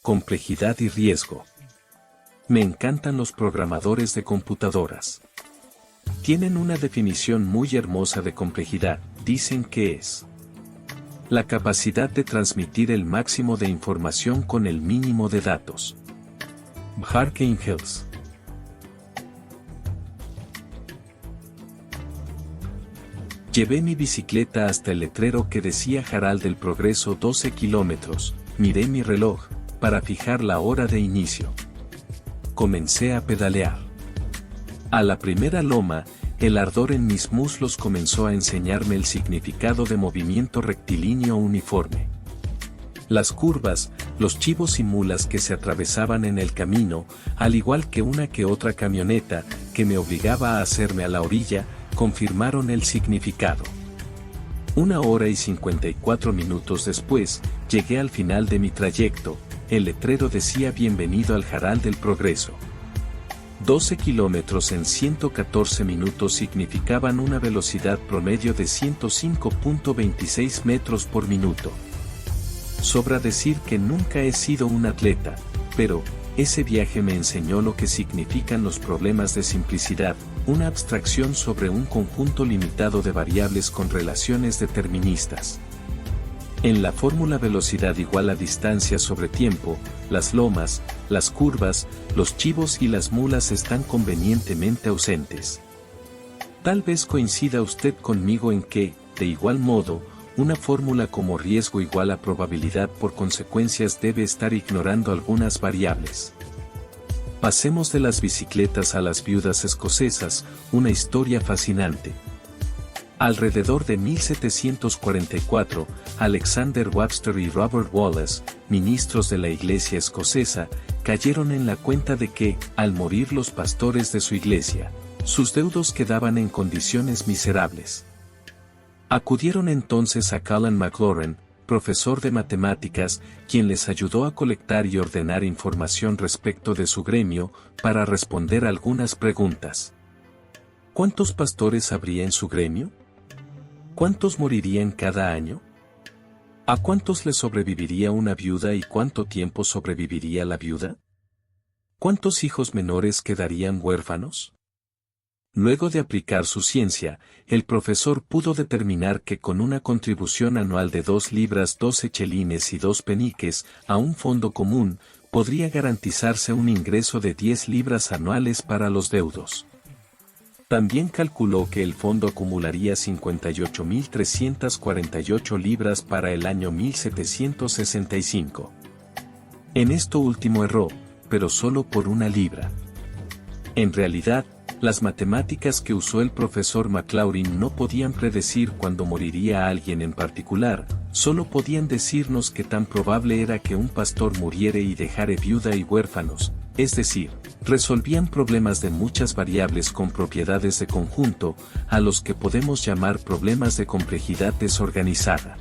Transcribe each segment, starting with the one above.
Complejidad y riesgo. Me encantan los programadores de computadoras. Tienen una definición muy hermosa de complejidad, dicen que es la capacidad de transmitir el máximo de información con el mínimo de datos. Bjarke Ingels. Llevé mi bicicleta hasta el letrero que decía Jaral del Progreso 12 kilómetros, miré mi reloj, para fijar la hora de inicio. Comencé a pedalear. A la primera loma, el ardor en mis muslos comenzó a enseñarme el significado de movimiento rectilíneo uniforme. Las curvas, los chivos y mulas que se atravesaban en el camino, al igual que una que otra camioneta, que me obligaba a hacerme a la orilla, confirmaron el significado. 1 hora y 54 minutos después, llegué al final de mi trayecto. El letrero decía bienvenido al Jaral del Progreso. 12 kilómetros en 114 minutos significaban una velocidad promedio de 105.26 metros por minuto. Sobra decir que nunca he sido un atleta, pero ese viaje me enseñó lo que significan los problemas de simplicidad, una abstracción sobre un conjunto limitado de variables con relaciones deterministas. En la fórmula velocidad igual a distancia sobre tiempo, las lomas, las curvas, los chivos y las mulas están convenientemente ausentes. Tal vez coincida usted conmigo en que, de igual modo, una fórmula como riesgo igual a probabilidad por consecuencias debe estar ignorando algunas variables. Pasemos de las bicicletas a las viudas escocesas, una historia fascinante. Alrededor de 1744, Alexander Webster y Robert Wallace, ministros de la Iglesia escocesa, cayeron en la cuenta de que, al morir los pastores de su iglesia, sus deudos quedaban en condiciones miserables. Acudieron entonces a Callan Maclaurin, profesor de matemáticas, quien les ayudó a colectar y ordenar información respecto de su gremio, para responder algunas preguntas. ¿Cuántos pastores habría en su gremio? ¿Cuántos morirían cada año? ¿A cuántos le sobreviviría una viuda y cuánto tiempo sobreviviría la viuda? ¿Cuántos hijos menores quedarían huérfanos? Luego de aplicar su ciencia, el profesor pudo determinar que con una contribución anual de 2 libras 12 chelines y 2 peniques a un fondo común, podría garantizarse un ingreso de 10 libras anuales para los deudos. También calculó que el fondo acumularía 58.348 libras para el año 1765. En esto último erró, pero solo por 1 libra. En realidad, las matemáticas que usó el profesor Maclaurin no podían predecir cuándo moriría alguien en particular, solo podían decirnos qué tan probable era que un pastor muriere y dejare viuda y huérfanos, es decir, resolvían problemas de muchas variables con propiedades de conjunto, a los que podemos llamar problemas de complejidad desorganizada.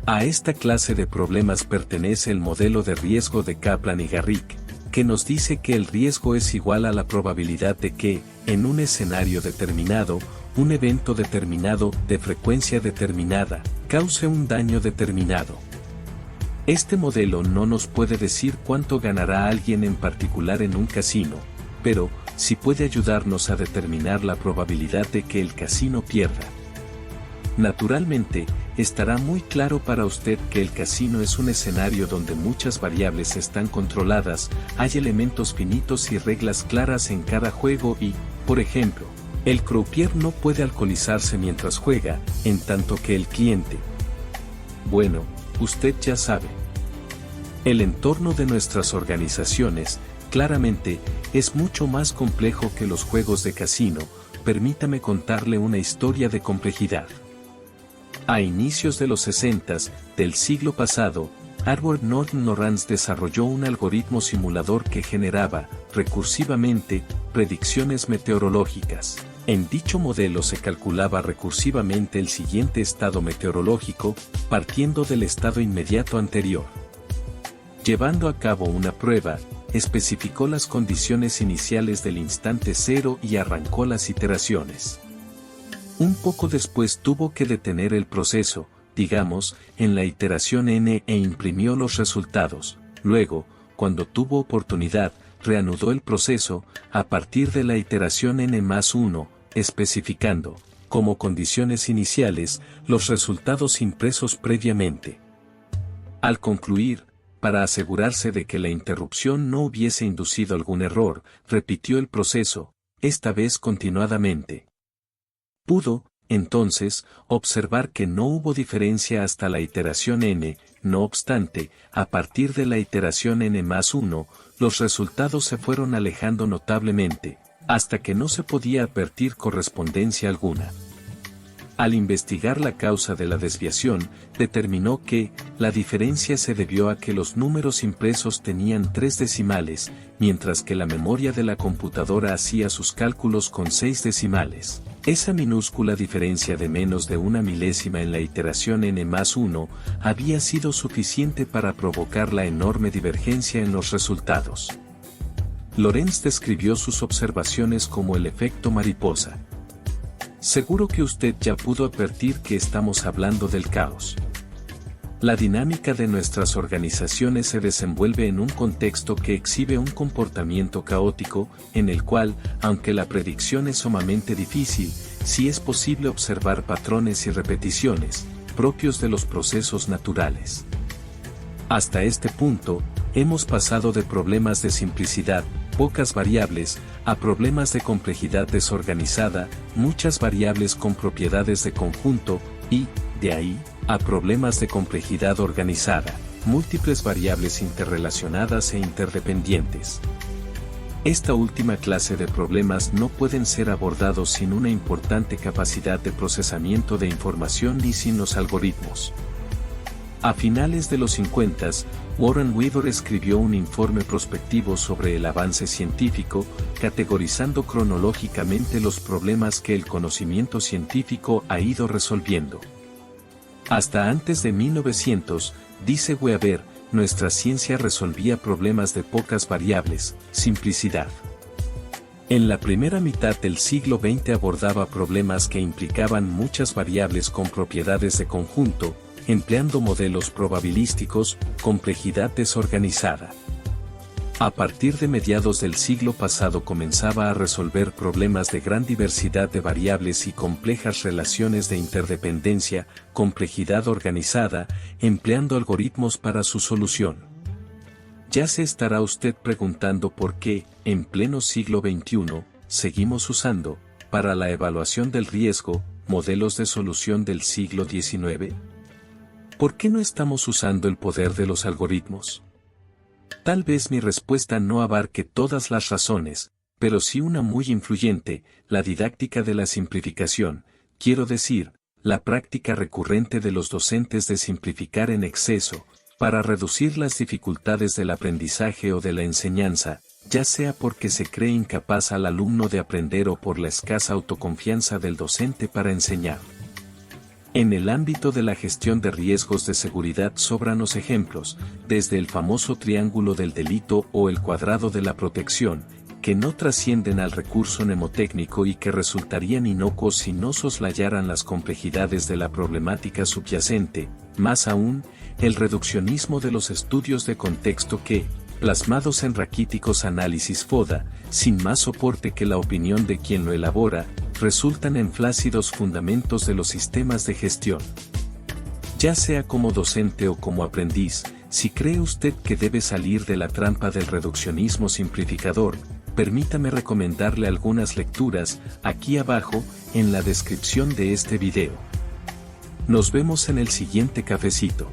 A esta clase de problemas pertenece el modelo de riesgo de Kaplan y Garrick, que nos dice que el riesgo es igual a la probabilidad de que, en un escenario determinado, un evento determinado de frecuencia determinada, cause un daño determinado. Este modelo no nos puede decir cuánto ganará alguien en particular en un casino, pero sí puede ayudarnos a determinar la probabilidad de que el casino pierda. Naturalmente, estará muy claro para usted que el casino es un escenario donde muchas variables están controladas, hay elementos finitos y reglas claras en cada juego y, por ejemplo, el croupier no puede alcoholizarse mientras juega, en tanto que el cliente. Bueno, usted ya sabe. El entorno de nuestras organizaciones, claramente, es mucho más complejo que los juegos de casino. Permítame contarle una historia de complejidad. A inicios de los 60s del siglo pasado, Edward Norton Lawrence desarrolló un algoritmo simulador que generaba, recursivamente, predicciones meteorológicas. En dicho modelo se calculaba recursivamente el siguiente estado meteorológico, partiendo del estado inmediato anterior. Llevando a cabo una prueba, especificó las condiciones iniciales del instante cero y arrancó las iteraciones. Un poco después tuvo que detener el proceso, digamos, en la iteración n e imprimió los resultados. Luego, cuando tuvo oportunidad, reanudó el proceso, a partir de la iteración n+1, especificando, como condiciones iniciales, los resultados impresos previamente. Al concluir, para asegurarse de que la interrupción no hubiese inducido algún error, repitió el proceso, esta vez continuadamente. Pudo, entonces, observar que no hubo diferencia hasta la iteración n, no obstante, a partir de la iteración n+1, los resultados se fueron alejando notablemente, hasta que no se podía advertir correspondencia alguna. Al investigar la causa de la desviación, determinó que la diferencia se debió a que los números impresos tenían 3 decimales, mientras que la memoria de la computadora hacía sus cálculos con 6 decimales. Esa minúscula diferencia de menos de una milésima en la iteración n+1 había sido suficiente para provocar la enorme divergencia en los resultados. Lorenz describió sus observaciones como el efecto mariposa. Seguro que usted ya pudo advertir que estamos hablando del caos. La dinámica de nuestras organizaciones se desenvuelve en un contexto que exhibe un comportamiento caótico, en el cual, aunque la predicción es sumamente difícil, sí es posible observar patrones y repeticiones, propios de los procesos naturales. Hasta este punto, hemos pasado de problemas de simplicidad, pocas variables, a problemas de complejidad desorganizada, muchas variables con propiedades de conjunto, y, de ahí, a problemas de complejidad organizada, múltiples variables interrelacionadas e interdependientes. Esta última clase de problemas no pueden ser abordados sin una importante capacidad de procesamiento de información y sin los algoritmos. A finales de los 50, Warren Weaver escribió un informe prospectivo sobre el avance científico, categorizando cronológicamente los problemas que el conocimiento científico ha ido resolviendo. Hasta antes de 1900, dice Weaver, nuestra ciencia resolvía problemas de pocas variables, simplicidad. En la primera mitad del siglo XX abordaba problemas que implicaban muchas variables con propiedades de conjunto, empleando modelos probabilísticos, complejidad desorganizada. A partir de mediados del siglo pasado comenzaba a resolver problemas de gran diversidad de variables y complejas relaciones de interdependencia, complejidad organizada, empleando algoritmos para su solución. Ya se estará usted preguntando por qué, en pleno siglo XXI, seguimos usando, para la evaluación del riesgo, modelos de solución del siglo XIX. ¿Por qué no estamos usando el poder de los algoritmos? Tal vez mi respuesta no abarque todas las razones, pero sí una muy influyente, la didáctica de la simplificación, quiero decir, la práctica recurrente de los docentes de simplificar en exceso, para reducir las dificultades del aprendizaje o de la enseñanza, ya sea porque se cree incapaz al alumno de aprender o por la escasa autoconfianza del docente para enseñar. En el ámbito de la gestión de riesgos de seguridad sobran los ejemplos, desde el famoso triángulo del delito o el cuadrado de la protección, que no trascienden al recurso mnemotécnico y que resultarían inocuos si no soslayaran las complejidades de la problemática subyacente, más aún, el reduccionismo de los estudios de contexto que, plasmados en raquíticos análisis FODA, sin más soporte que la opinión de quien lo elabora, resultan en flácidos fundamentos de los sistemas de gestión. Ya sea como docente o como aprendiz, si cree usted que debe salir de la trampa del reduccionismo simplificador, permítame recomendarle algunas lecturas, aquí abajo, en la descripción de este video. Nos vemos en el siguiente cafecito.